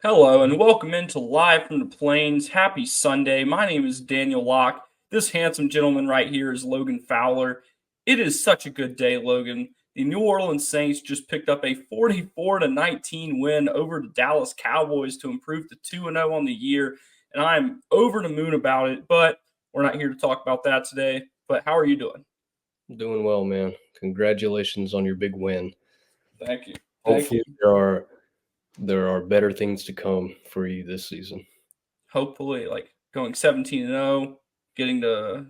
Hello and welcome into Live from the Plains. Happy Sunday. My name is Daniel Locke. This handsome gentleman right here is Logan Fowler. It is such a good day, Logan. The New Orleans Saints just picked up a 44-19 win over the Dallas Cowboys to improve to 2-0 on the year, and I'm over the moon about it, but we're not here to talk about that today. But how are you doing? Doing well, man. Congratulations on your big win. Thank you. Thank you. Hopefully there are better things to come for you this season. Hopefully, like going 17-0, getting the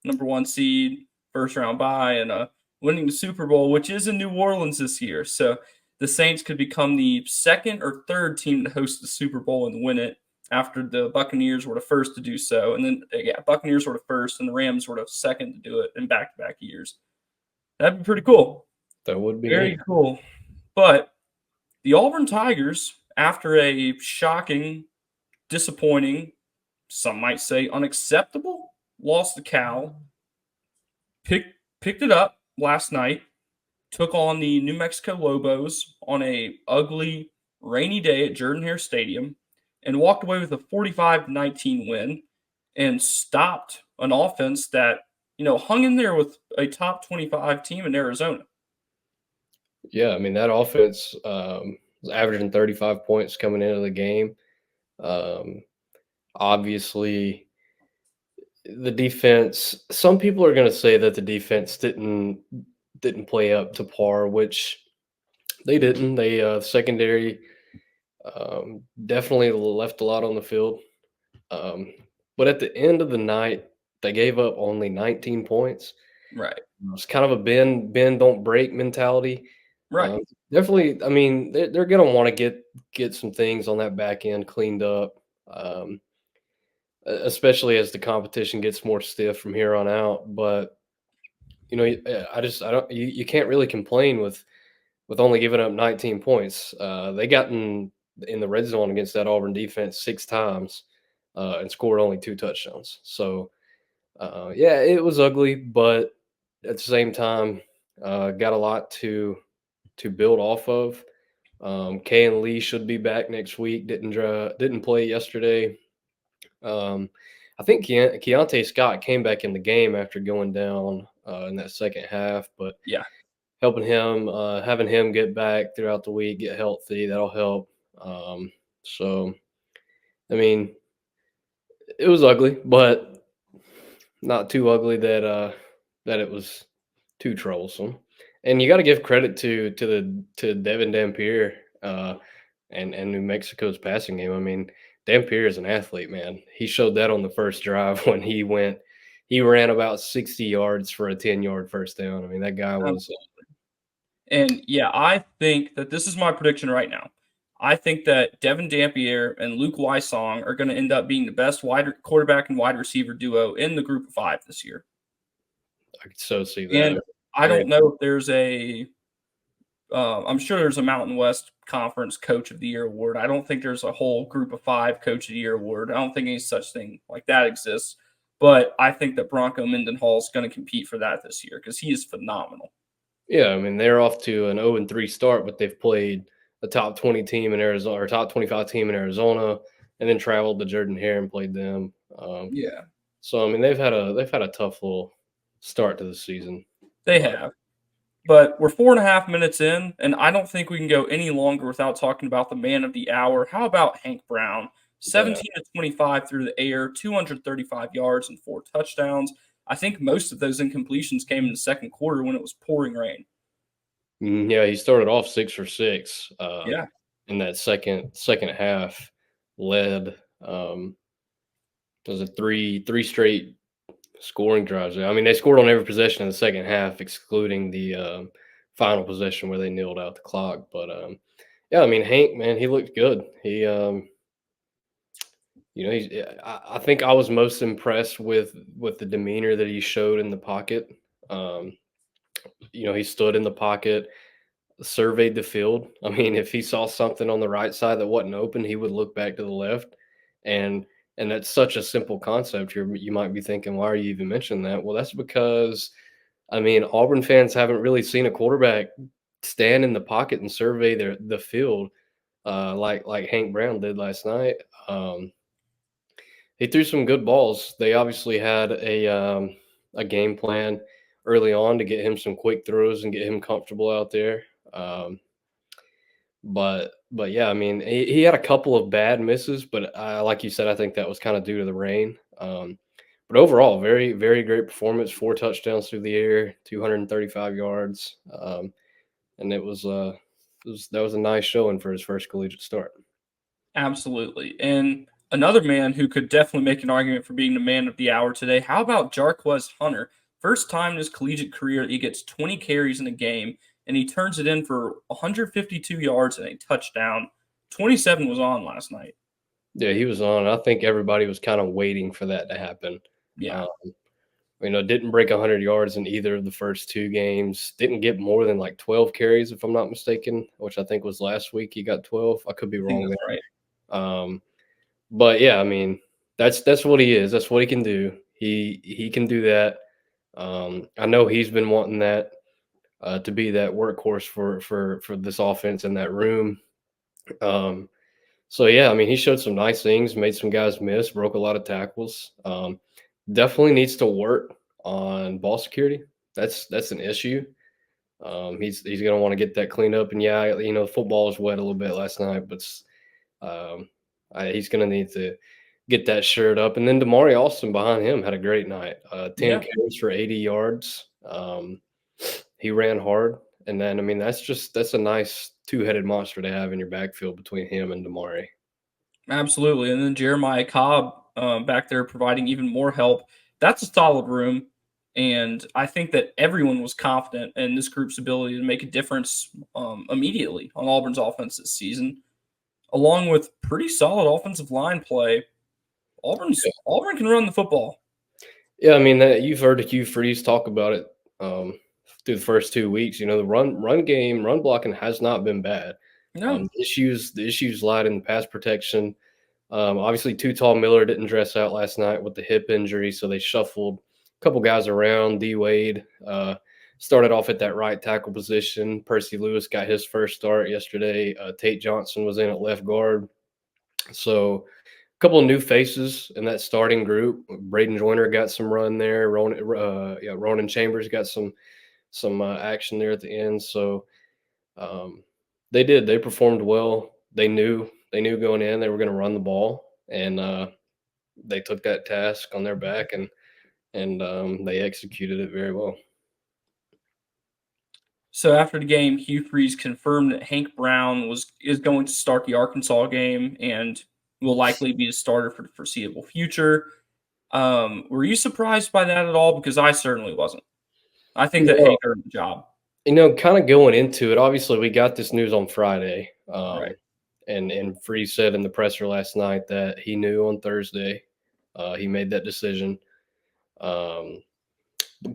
number one seed, first round bye, and winning the Super Bowl, which is in New Orleans this year. So the Saints could become the second or third team to host the Super Bowl and win it after the Buccaneers were the first to do so. And then, Buccaneers were the first, and the Rams were the second to do it in back to back years. That'd be pretty cool. That would be Very neat. cool. But the Auburn Tigers, after a shocking, disappointing, some might say unacceptable loss to Cal, picked it up last night, took on the New Mexico Lobos on a ugly, rainy day at Jordan-Hare Stadium, and walked away with a 45-19 win and stopped an offense that, hung in there with a top 25 team in Arizona. Yeah, I mean that offense was averaging 35 points coming into the game. Um, Obviously, the defense. Some people are going to say that the defense didn't play up to par, which they didn't. They secondary definitely left a lot on the field. Um, but at the end of the night, they gave up only 19 points. Right. It's kind of a bend don't break mentality. Right. Definitely, I mean, they're going to want to get some things on that back end cleaned up, especially as the competition gets more stiff from here on out. But I don't you can't really complain with only giving up 19 points. They got in the red zone against that Auburn defense 6 times and scored only 2 touchdowns. So yeah, it was ugly, but at the same time, got a lot to build off of. Kay and Lee should be back next week. Didn't play yesterday. Um, I think Keontae Scott came back in the game after going down in that second half, but Yeah. helping him, having him get back throughout the week, get healthy, that'll help. So, I mean, it was ugly, but not too ugly that it was too troublesome. And you got to give credit to Devin Dampier and New Mexico's passing game. I mean, Dampier is an athlete, man. He showed that on the first drive when he ran about 60 yards for a 10-yard first down. I mean, that guy was And yeah, I think that this is my prediction right now. I think that Devin Dampier and Luke Wysong are going to end up being the best quarterback and wide receiver duo in the group of five this year. I could so see And that. I don't know if there's I'm sure there's a Mountain West Conference Coach of the Year award. I don't think there's a whole group of five Coach of the Year award. I don't think any such thing like that exists. But I think that Bronco Mendenhall is going to compete for that this year because he is phenomenal. Yeah, I mean, they're off to an 0-3 start, but they've played a top 20 team in Arizona or top 25 team in Arizona, and then traveled to Jordan-Hare and played them. Yeah, So I mean, they've had a tough little start to the season. they But have. But we're 4.5 minutes in, and I don't think we can go any longer without talking about the man of the hour. How about Hank Brown? yeah, 17 to 25 through the air, 235 yards and 4 touchdowns. I think most of those incompletions came in the second quarter when it was pouring rain. yeah, he started off 6 for 6 Yeah. in that second half. Led was it three straight scoring drives. I mean, they scored on every possession in the second half, excluding the final possession where they nilled out the clock. But yeah, I mean, Hank, man, he looked good. I think I was most impressed with the demeanor that he showed in the pocket. Um, he stood in the pocket, surveyed the field. I mean, if he saw something on the right side that wasn't open, he would look back to the left, and that's such a simple concept. You might be thinking, why are you even mentioning that? Well, that's because I mean, Auburn fans haven't really seen a quarterback stand in the pocket and survey the field like Hank Brown did last night. He threw some good balls. They obviously had a game plan early on to get him some quick throws and get him comfortable out there. Um, but yeah, I mean, he had a couple of bad misses, but like you said, I think that was kind of due to the rain. But overall, very very great performance. 4 touchdowns through the air, 235 yards, and that was a nice showing for his first collegiate start. Absolutely. And another man who could definitely make an argument for being the man of the hour today. How about Jarquez Hunter? First time in his collegiate career, he gets 20 carries in a game, and he turns it in for 152 yards and a touchdown. 27 was on last night. Yeah, he was on. I think everybody was kind of waiting for that to happen. Yeah, Uh, didn't break 100 yards in either of the first 2 games. Didn't get more than like 12 carries, if I'm not mistaken, which I think was last week. He got 12. I could be I think wrong that's there. right. Um, but yeah, I mean, that's what he is. That's what he can do. He can do that. I know he's been wanting that to be that workhorse for this offense in that room. Um, so yeah, I mean, he showed some nice things, made some guys miss, broke a lot of tackles. Definitely needs to work on ball security. That's an issue. He's gonna want to get that cleaned up. And yeah, football was wet a little bit last night, but um, he's gonna need to get that shirt up. And then Damari Austin behind him had a great night. 10 Yeah, carries for 80 yards. He ran hard. And then, I mean, that's a nice two-headed monster to have in your backfield between him and Damari. absolutely. And then Jeremiah Cobb back there providing even more help. That's a solid room. And I think that everyone was confident in this group's ability to make a difference immediately on Auburn's offense this season, along with pretty solid offensive line play. Auburn can run the football. Yeah, I mean, you've heard Hugh Freeze talk about it through the first 2 weeks. The run game, run blocking has not been bad. No, The issues lied in the pass protection. Obviously, Too Tall Miller didn't dress out last night with the hip injury, so they shuffled a couple guys around. D Wade started off at that right tackle position. Percy Lewis got his first start yesterday. Tate Johnson was in at left guard. So a couple of new faces in that starting group. Braden Joyner got some run there. Ronan Chambers got some action there at the end. So um, they did. They performed well. They knew going in they were going to run the ball, and they took that task on their back, and they executed it very well. so after the game, Hugh Freeze confirmed that Hank Brown is going to start the Arkansas game and will likely be the starter for the foreseeable future. Were you surprised by that at all? Because I certainly wasn't. I think that No, Hank earned the job. kind of going into it. Obviously, we got this news on Friday, Right. and Free said in the presser last night that he knew on Thursday. He made that decision. Um,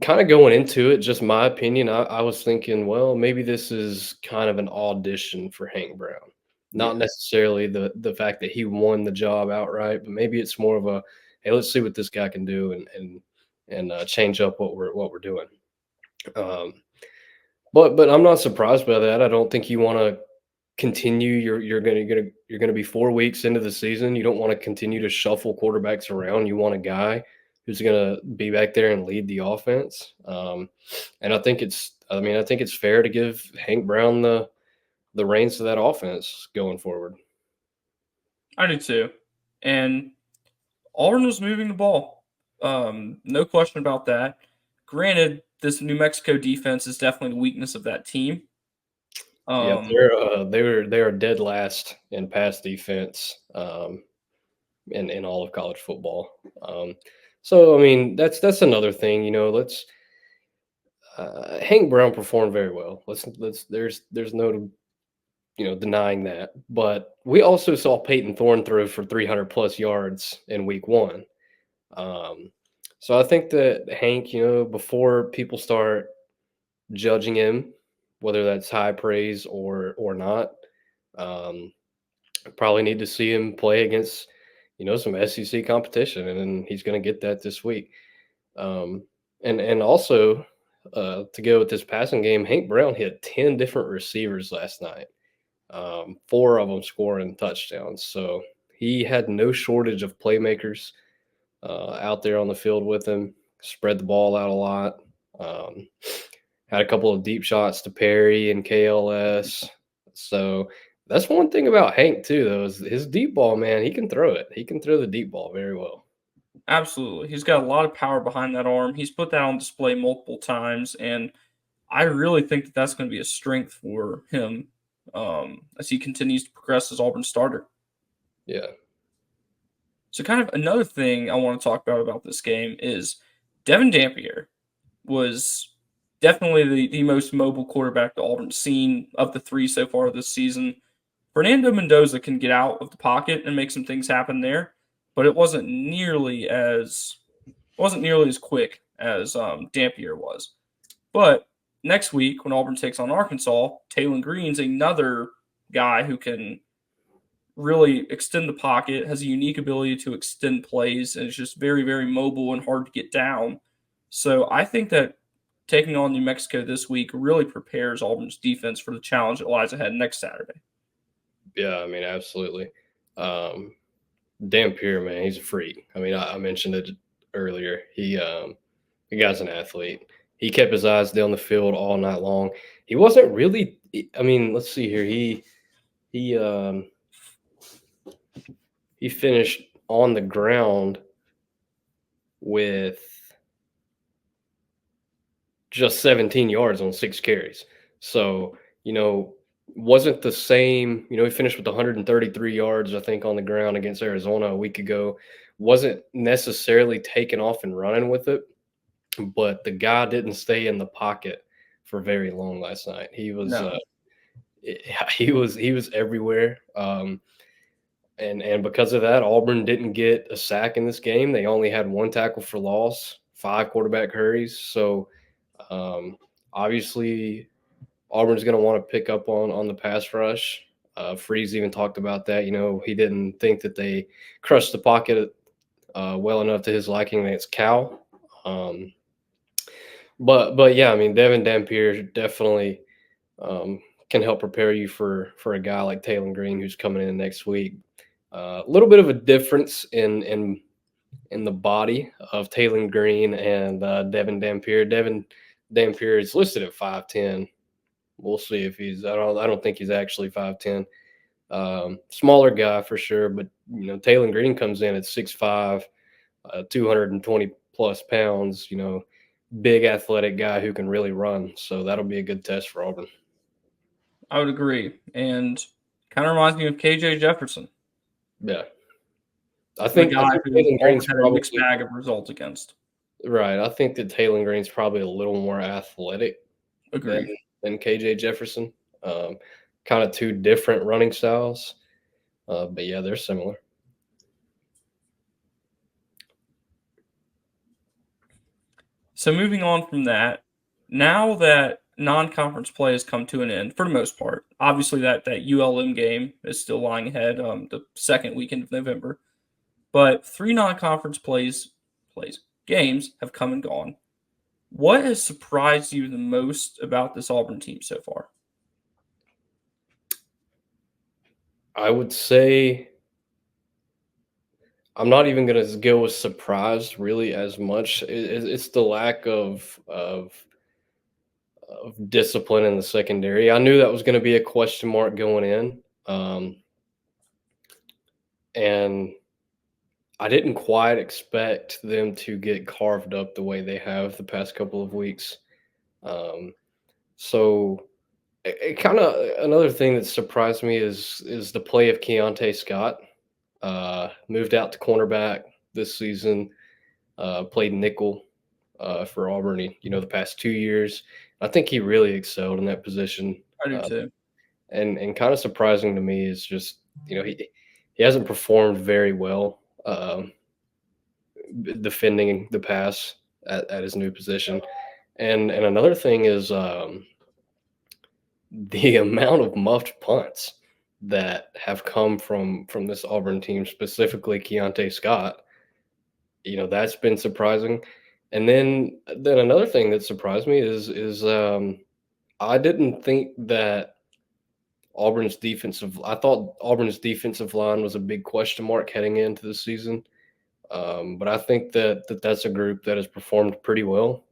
Kind of going into it, just my opinion, I was thinking, well, maybe this is kind of an audition for Hank Brown. Yeah. Not necessarily the fact that he won the job outright, but maybe it's more of a, hey, let's see what this guy can do and change up what we're doing. Um, but I'm not surprised by that. I don't think you want to continue. You're gonna be 4 weeks into the season. You don't want to continue to shuffle quarterbacks around. You want a guy who's gonna be back there and lead the offense. And I think it's fair to give Hank Brown the reins to that offense going forward. I do too. And Auburn was moving the ball. No question about that. Granted, this New Mexico defense is definitely the weakness of that team. Yeah, Um, they are dead last in pass defense in all of college football. So I mean that's another thing. Let's Hank Brown performed very well. Let's there's no denying that. But we also saw Peyton Thorne throw for 300 plus yards in week 1. Um, so I think that Hank, before people start judging him, whether that's high praise or not, um, probably need to see him play against some SEC competition, and then he's going to get that this week. Um, and also to go with this passing game, Hank Brown hit 10 different receivers last night. 4 of them scoring touchdowns. So he had no shortage of playmakers out there on the field with him. Spread the ball out a lot. Um, had a couple of deep shots to Perry and KLS. So that's one thing about Hank too, though, is his deep ball, man. He can throw it. He can throw the deep ball very well. Absolutely. He's got a lot of power behind that arm. He's put that on display multiple times, and I really think that that's going to be a strength for him as he continues to progress as Auburn starter. Yeah. So, kind of another thing I want to talk about this game is Devin Dampier was definitely the most mobile quarterback that Auburn's seen of the three so far this season. Fernando Mendoza can get out of the pocket and make some things happen there, but it wasn't nearly as quick as Dampier was. But next week, when Auburn takes on Arkansas, Taylon Green's another guy who can really extend the pocket, has a unique ability to extend plays, and is just very, very mobile and hard to get down. So I think that taking on New Mexico this week really prepares Auburn's defense for the challenge that lies ahead next Saturday. Yeah, I mean, absolutely. Um, Dampier, man, he's a freak. I mean, I mentioned it earlier. The guy's an athlete. He kept his eyes down the field all night long. He wasn't really. I mean, let's see here. He he finished on the ground with just 17 yards on 6 carries. So, wasn't the same. He finished with 133 yards, I think, on the ground against Arizona a week ago. Wasn't necessarily taking off and running with it, but the guy didn't stay in the pocket for very long last night. No, He was everywhere. And because of that, Auburn didn't get a sack in this game. They only had 1 tackle for loss, 5 quarterback hurries. So obviously, Auburn's going to want to pick up on the pass rush. Freeze even talked about that. He didn't think that they crushed the pocket well enough to his liking against Cal. But yeah, I mean, Devin Dampier definitely can help prepare you for a guy like Taylon Green who's coming in next week. A little bit of a difference in the body of Taylon Green and Devin Dampier. Devin Dampier is listed at 5'10". We'll see if he's. I don't think he's actually 5'10". Smaller guy for sure, but Taylon Green comes in at 6'5", 220 plus pounds. Big athletic guy who can really run. So that'll be a good test for Auburn. I would agree. And kind of reminds me of KJ Jefferson, Yeah, a I guy think who Taylon Auburn Green's had a mixed probably bag of results against. right. I think that Taylon Green's probably a little more athletic than Agreed. KJ Jefferson. Kind of two different running styles, but yeah, they're similar. So moving on from that, now that non-conference play has come to an end for the most part, obviously that ULM game is still lying ahead, the second weekend of November. But three non-conference plays games have come and gone. What has surprised you the most about this Auburn team so far? I would say I'm not even going to go with surprised really as much. It's the lack of discipline in the secondary. I knew that was going to be a question mark going in, and I didn't quite expect them to get carved up the way they have the past couple of weeks. Um, so it kind of another thing that surprised me is the play of Keontae Scott. Moved out to cornerback this season. Played nickel for Auburn. The past 2 years, I think he really excelled in that position. I do Uh, too. and kind of surprising to me is just he hasn't performed very well defending the pass at his new position. And another thing is the amount of muffed punts that have come from this Auburn team, specifically Keontae Scott. That's been surprising. And then another thing that surprised me is I didn't think that I thought Auburn's defensive line was a big question mark heading into the season. But I think that's a group that has performed pretty well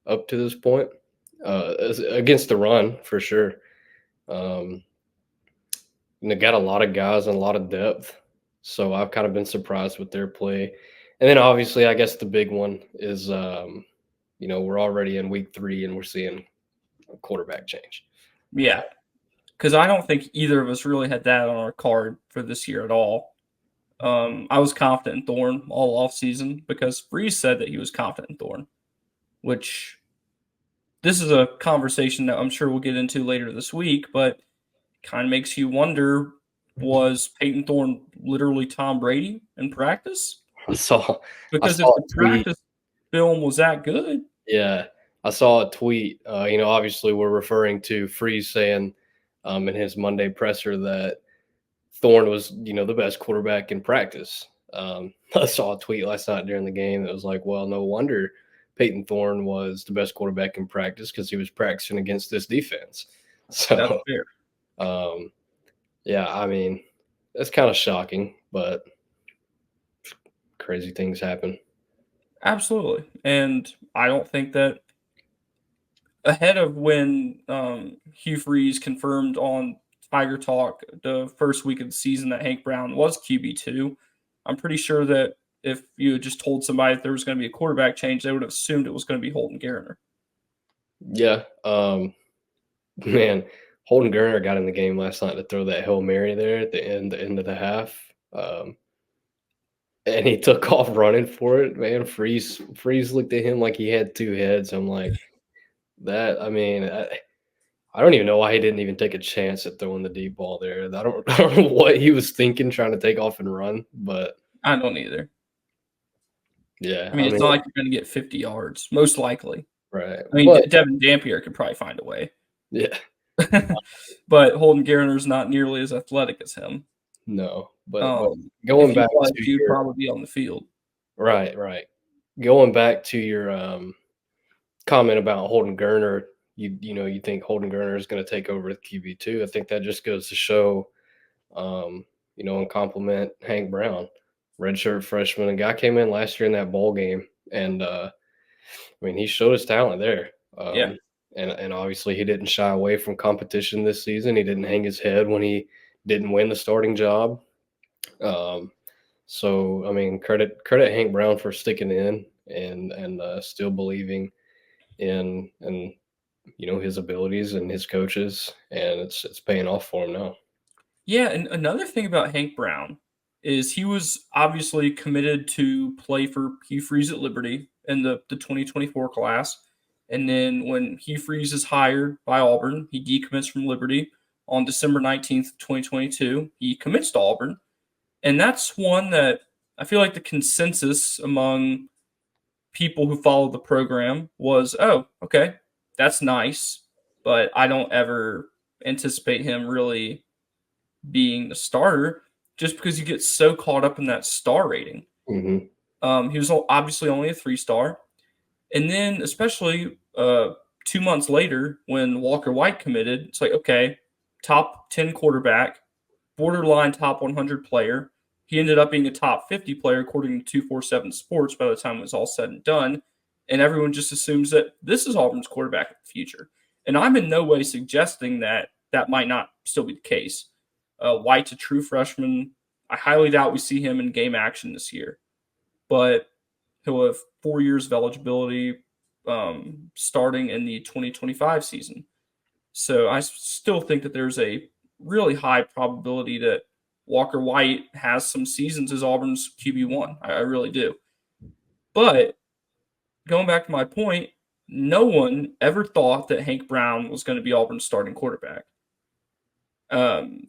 up to this point, against the run for sure. Um, and they got a lot of guys and a lot of depth, so I've kind of been surprised with their play. And then obviously, I guess the big one is, we're already in week 3 and we're seeing a quarterback change. Yeah, because I don't think either of us really had that on our card for this year at all. I was confident in Thorne all off season because Freeze said that he was confident in Thorne, which this is a conversation that I'm sure we'll get into later this week, but kind of makes you wonder, was Peyton Thorne literally Tom Brady in practice? I saw I Because if saw the a tweet. practice film was that good, Yeah, I saw a tweet. Obviously, we're referring to Freeze saying in his Monday presser that Thorne was, the best quarterback in practice. I saw a tweet last night during the game that was like, well, no wonder Peyton Thorne was the best quarterback in practice because he was practicing against this defense. that's So, fair. um, yeah, I mean, that's kind of shocking, but crazy things happen. Absolutely. And I don't think that ahead of when Hugh Freeze confirmed on Tiger Talk the first week of the season that Hank Brown was QB2, I'm pretty sure that if you had just told somebody that there was going to be a quarterback change, they would have assumed it was going to be Holden Garner. Yeah, man, Holden Geriner got in the game last night to throw that Hail Mary there at the end of the half. And he took off running for it, man. Freeze looked at him like he had 2 heads. I'm like, that I mean, I don't even know why he didn't even take a chance at throwing the deep ball there. I don't know what he was thinking trying to take off and run, but I don't either. yeah, I mean, I it's mean, not like you're going to get 50 yards, most likely. right. I mean, But Devin Dampier could probably find a way. yeah, But Holden Garner's not nearly as athletic as him. no. But If going he back was, to he would your probably be on the field. right. Going back to your comment about Holden Geriner, you think Holden Geriner is going to take over at QB2. I think that just goes to show, and compliment Hank Brown, redshirt freshman. A guy came in last year in that bowl game, and I mean he showed his talent there. Yeah. And obviously he didn't shy away from competition this season. He didn't hang his head when he didn't win the starting job. Um, so I mean, credit Hank Brown for sticking in and still believing in his abilities and his coaches, and it's paying off for him now. Yeah, and another thing about Hank Brown is he was obviously committed to play for Hugh Freeze at Liberty in the 2024 class. And then when Hugh Freeze is hired by Auburn, he decommits from Liberty on December 19th, 2022. He commits to Auburn. And that's one that I feel like the consensus among people who follow the program was, oh, okay, that's nice, but I don't ever anticipate him really being the starter just because you get so caught up in that star rating. Hmm. He was obviously only a 3-star. And then, especially 2 months later, when Walker White committed, it's like, okay, top 10 quarterback, borderline top 100 player. He ended up being a top 50 player according to 247 Sports by the time it was all said and done. And everyone just assumes that this is Auburn's quarterback of the future. And I'm in no way suggesting that that might not still be the case. White's a true freshman. I highly doubt we see him in game action this year, but he'll have 4 years of eligibility starting in the 2025 season. So I still think that there's a really high probability that Walker White has some seasons as Auburn's QB1. I really do. But going back to my point, no one ever thought that Hank Brown was going to be Auburn's starting quarterback. Um,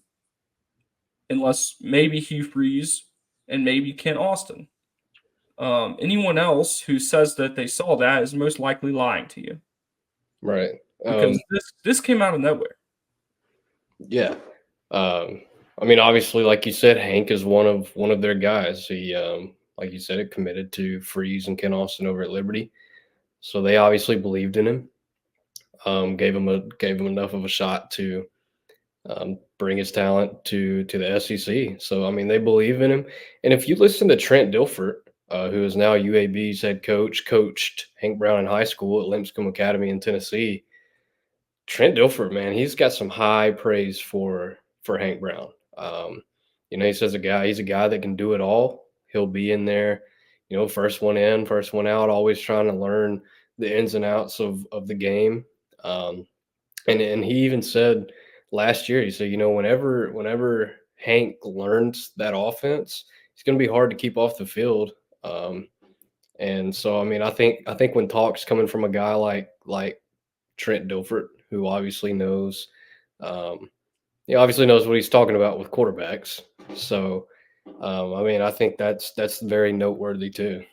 unless maybe Hugh Freeze and maybe Ken Austin. Anyone else who says that they saw that is most likely lying to you Right. because this came out of nowhere. Yeah. I mean, obviously, like you said, Hank is one of their guys. He, like you said, it committed to Freeze and Ken Austin over at Liberty, so they obviously believed in him. Gave him enough of a shot to bring his talent to the SEC. So I mean, they believe in him. And if you listen to Trent Dilfert, who is now UAB's head coach, coached Hank Brown in high school at Lipscomb Academy in Tennessee. Trent Dilfert, man, he's got some high praise for Hank Brown. He says he's a guy that can do it all. He'll be in there, first one in, first one out, always trying to learn the ins and outs of the game. And he even said last year, he said, whenever Hank learns that offense, it's going to be hard to keep off the field. And so, I mean, I think when talks coming from a guy like Trent Dilfert, who obviously knows what he's talking about with quarterbacks. So, I mean, I think that's very noteworthy too.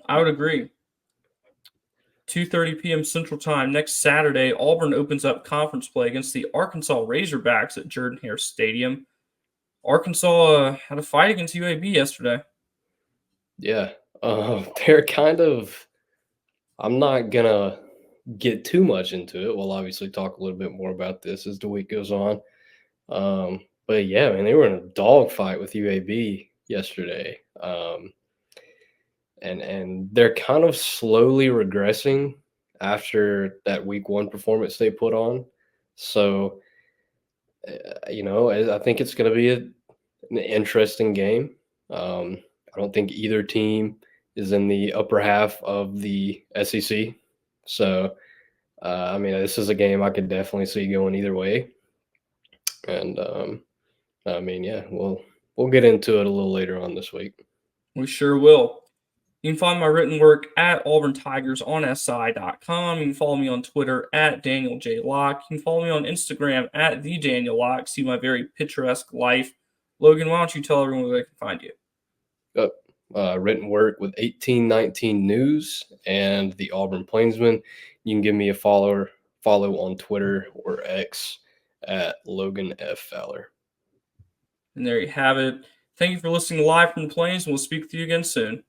I would agree. 2:30 p.m. Central Time next Saturday, Auburn opens up conference play against the Arkansas Razorbacks at Jordan-Hare Stadium. Arkansas had a fight against UAB yesterday. Yeah, they're kind of. I'm not gonna get too much into it. We'll obviously talk a little bit more about this as the week goes on. But yeah, man, they were in a dogfight with UAB yesterday. And they're kind of slowly regressing after that week one performance they put on. So, I think it's going to be an interesting game. I don't think either team is in the upper half of the SEC. So, I mean, this is a game I could definitely see going either way. And I mean, yeah, we'll get into it a little later on this week. We sure will. You can find my written work at Auburn Tigers on SI.com. You can follow me on Twitter at Daniel J. Locke. You can follow me on Instagram at the Daniel Locke. See my very picturesque life. Logan, why don't you tell everyone where they can find you? Written work with 1819 News and the Auburn Plainsman. You can give me a follow on Twitter or X at Logan F. Fowler. And there you have it. Thank you for listening live from the Plains, and we'll speak with you again soon.